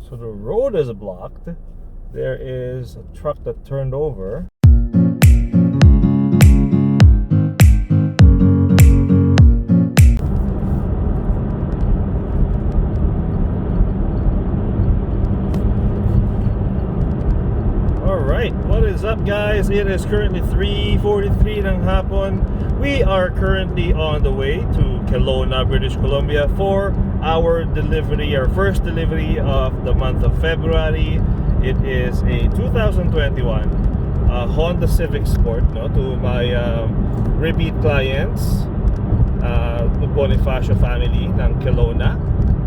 So the road is blocked. There is a truck that turned over. Alright, what is up guys? It is currently 3:43 ng hapon. We are currently on the way to Kelowna, British Columbia for our delivery, our first delivery of the month of February. It is a 2021 Honda Civic Sport, no, to my repeat clients, the Bonifacio family ng Kelowna.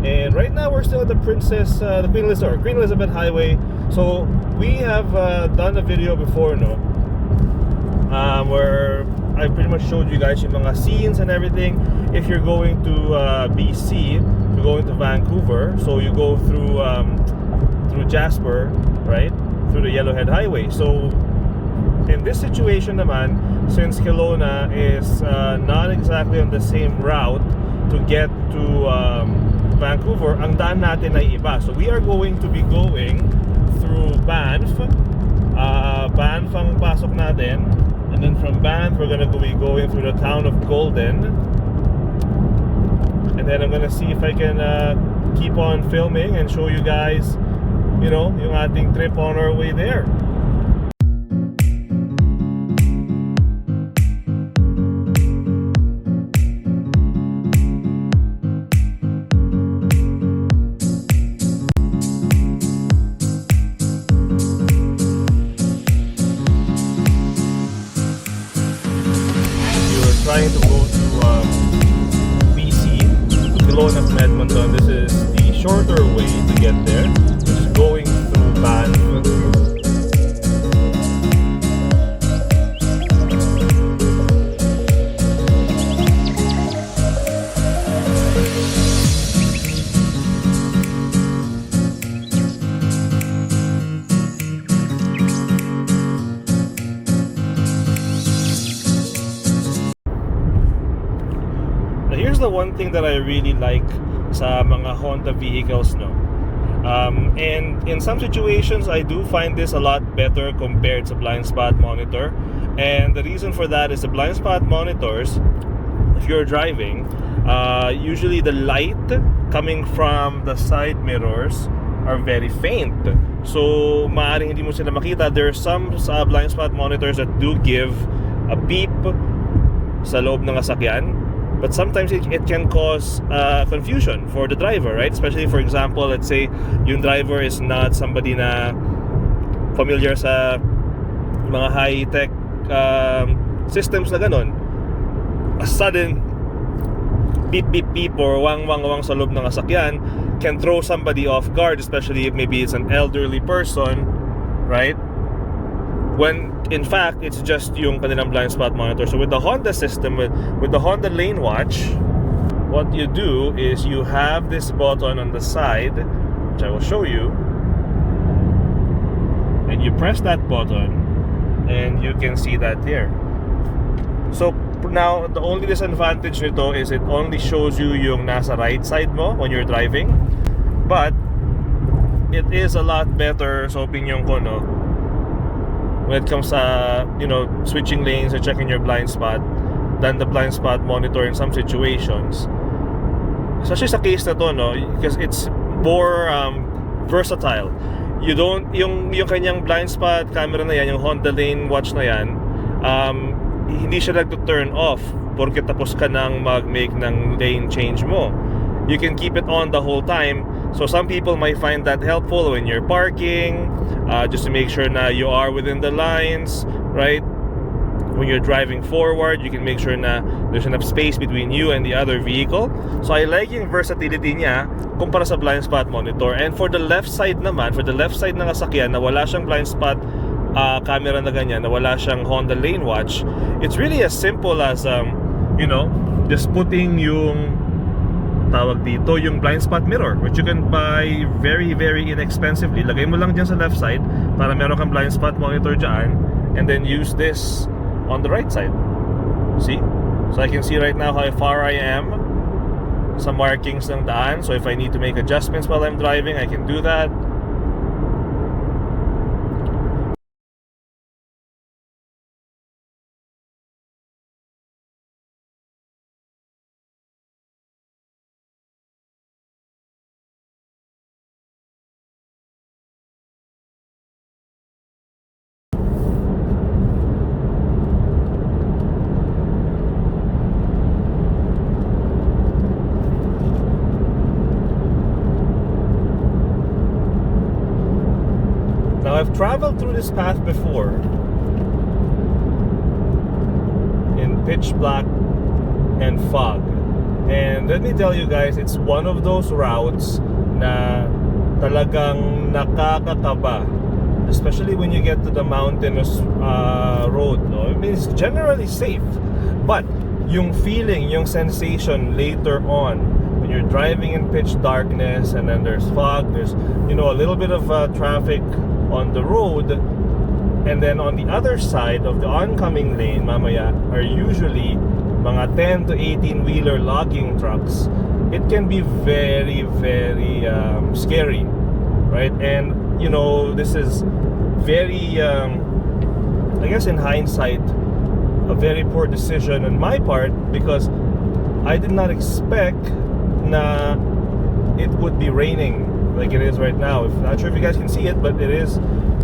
And right now we're still at the Queen Elizabeth Highway. So we have done a video before, no, where I pretty much showed you guys yung mga scenes and everything. If you're going to BC, you're going to Vancouver, so you go through Jasper, right, through the Yellowhead Highway. So in this situation naman, since Kelowna is not exactly on the same route to get to Vancouver, ang daan natin ay iba. So we are going to be going through Banff. Banff ang pasok natin. And then from Banff, we're gonna be going through the town of Golden. And then I'm gonna see if I can keep on filming and show you guys, you know, yung ating trip on our way there. Trying to go to BC, Kelowna from Edmonton. This is the shorter way to get there, which is going through Banff. Here's the one thing that I really like sa mga Honda vehicles, no. And in some situations, I do find this a lot better compared to blind spot monitor. And the reason for that is the blind spot monitors, if you're driving, usually the light coming from the side mirrors are very faint. So maaaring hindi mo sila makita. There are some blind spot monitors that do give a beep sa loob ng sasakyan. But sometimes it can cause confusion for the driver, right? Especially, for example, let's say yung driver is not somebody na familiar sa mga high-tech systems na ganon. A sudden beep beep beep or wang wang wang sa loob ng sasakyan can throw somebody off guard, especially if maybe it's an elderly person, right? When in fact it's just yung kanilang blind spot monitor. So with the Honda system, with the Honda lane watch, what you do is you have this button on the side, which I will show you, and you press that button and you can see that there. So now the only disadvantage nito is it only shows you yung nasa right side mo when you're driving, but it is a lot better sa opinion ko, no, when it comes to, you know, switching lanes or checking your blind spot than the blind spot monitor in some situations. Especially sa case na to, no, because it's more versatile. You don't, yung kanyang blind spot camera na yan, yung Honda lane watch na yan, hindi siya nag-turn off porque tapos ka nang mag-make ng lane change mo. You can keep it on the whole time. So some people might find that helpful when you're parking, just to make sure na you are within the lines, right? When you're driving forward, you can make sure na there's enough space between you and the other vehicle. So I like yung versatility niya kumpara sa blind spot monitor. And for the left side naman, for the left side ng sasakyan na wala siyang blind spot camera na ganyan, na wala siyang Honda lane watch, it's really as simple as you know, just putting yung tawag dito, yung blind spot mirror, which you can buy very very inexpensively. Lagay mo lang dyan sa left side para meron kang blind spot monitor dyan, and then use this on the right side. See? So I can see right now how far I am sa markings ng daan. So if I need to make adjustments while I'm driving, I can do that. I've traveled through this path before in pitch black and fog. And let me tell you guys, it's one of those routes na talagang nakakakaba, especially when you get to the mountainous road. No? I mean, it's generally safe, but yung feeling, yung sensation later on when you're driving in pitch darkness and then there's fog, there's a little bit of traffic on the road, and then on the other side of the oncoming lane mamaya are usually mga 10 to 18 wheeler logging trucks. It can be very, very scary, right? And this is very I guess in hindsight a very poor decision on my part, because I did not expect na it would be raining like it is right now. Not sure if you guys can see it, but it is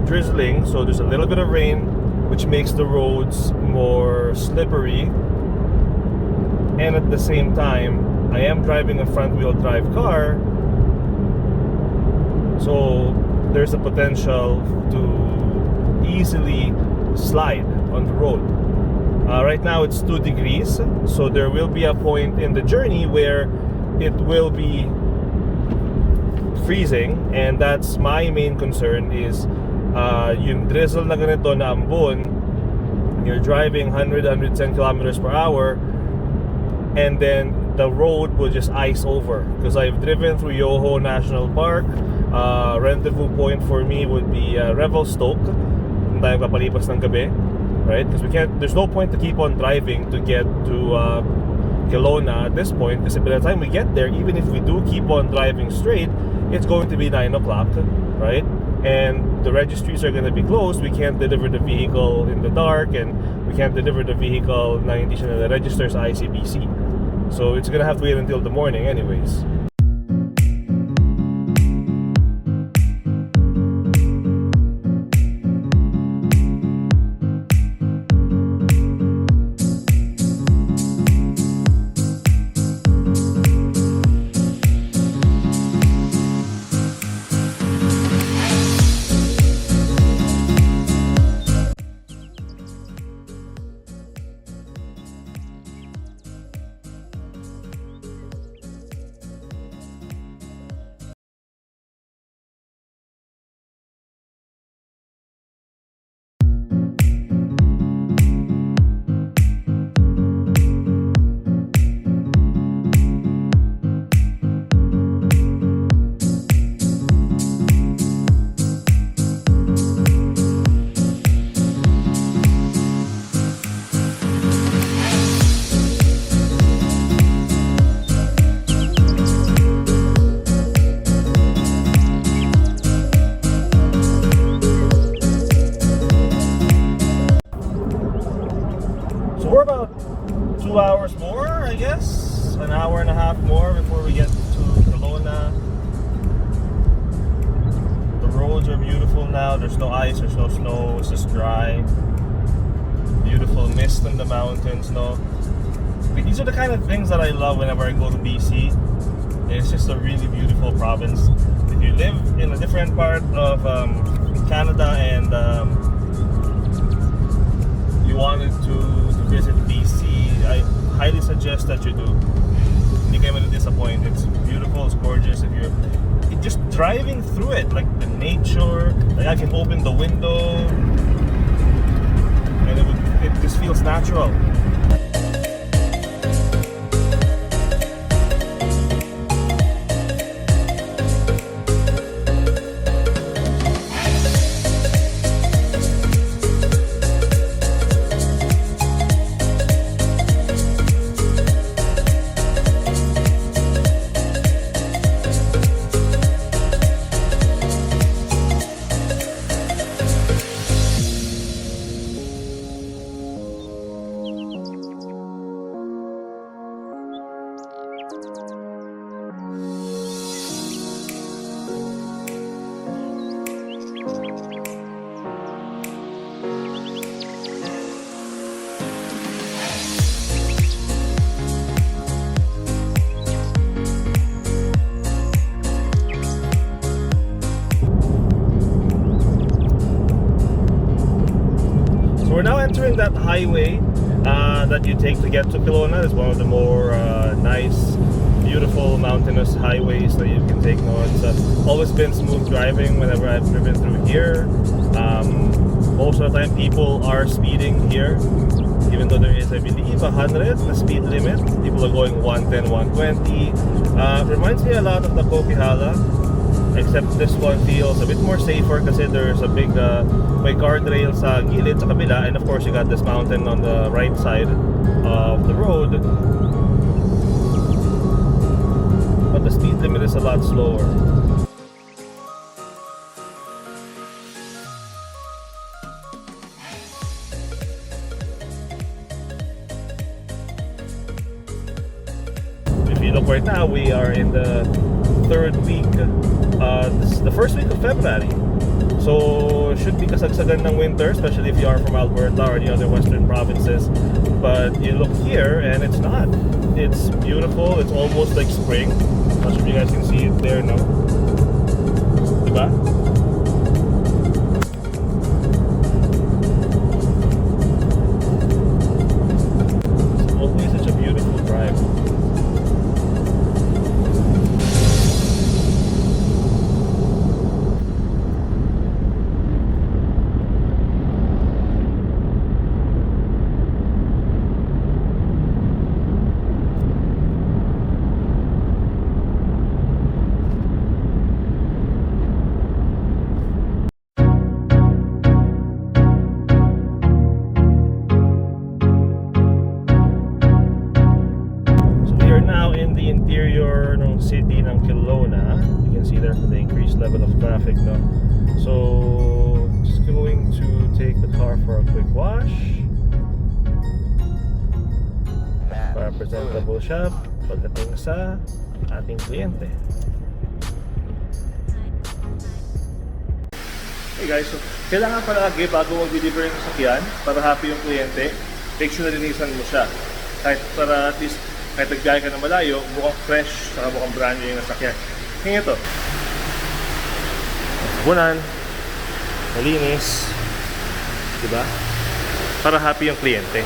drizzling, so there's a little bit of rain, which makes the roads more slippery. And at the same time, I am driving a front-wheel drive car, so there's a potential to easily slide on the road. Right now it's 2 degrees, so there will be a point in the journey where it will be freezing, and that's my main concern is yung drizzle na ganito na ambon, you're driving 110 kilometers per hour, and then the road will just ice over. Because I've driven through Yoho National Park. Rendezvous point for me would be Revelstoke. Kung tayo papalipas ng gabi, right? Because there's no point to keep on driving to get to Kelowna at this point, because by the time we get there, even if we do keep on driving straight, it's going to be 9 o'clock, right? And the registries are going to be closed. We can't deliver the vehicle in the dark, and we can't deliver the vehicle na hindi siya na-register sa ICBC. So it's going to have to wait until the morning anyways. So we're about 2 hours more, I guess. An hour and a half more before we get to Kelowna. The roads are beautiful now. There's no ice, there's no snow, it's just dry. Beautiful mist in the mountains, no? These are the kind of things that I love whenever I go to BC. It's just a really beautiful province. If you live in a different part of Canada and you wanted to visit BC, I highly suggest that you do. Hindi kayo disappoint. It's beautiful, it's gorgeous. If you're just driving through it, like the nature, like I can open the window and it just feels natural. that highway that you take to get to Kelowna is one of the more nice, beautiful mountainous highways that you can take. No, it's always been smooth driving whenever I've driven through here. Most of the time people are speeding here, even though there is, I believe, 100 the speed limit. People are going 110, 120. Reminds me a lot of the Coquihalla, except this one feels a bit more safer kasi there's a big may guardrail sa gilid sa kabila, and of course you got this mountain on the right side of the road. But the speed limit is a lot slower. If you look right now, we are in the third week. This is the first week of February. So should be kasagsagan ng winter, especially if you are from Alberta or any other western provinces. But you look here and it's not. It's beautiful. It's almost like spring. Not sure if you guys can see it there now. Diba? It's always such a beautiful drive. Interior ng city ng Kelowna. You can see there the increased level of traffic, no? So just going to take the car for a quick wash para presentable siya pagdating sa ating kliyente. Hey guys, so kailangan palagi bago mag-deliver yung sasakyan para happy yung kliyente, make sure na linisan mo siya. Kahit para at least kahit nagbiyahe ka na malayo, mukhang fresh, saka mukhang brand new yung nasakyan. Tingnan ito. Bunan, malinis, diba? Para happy yung kliyente.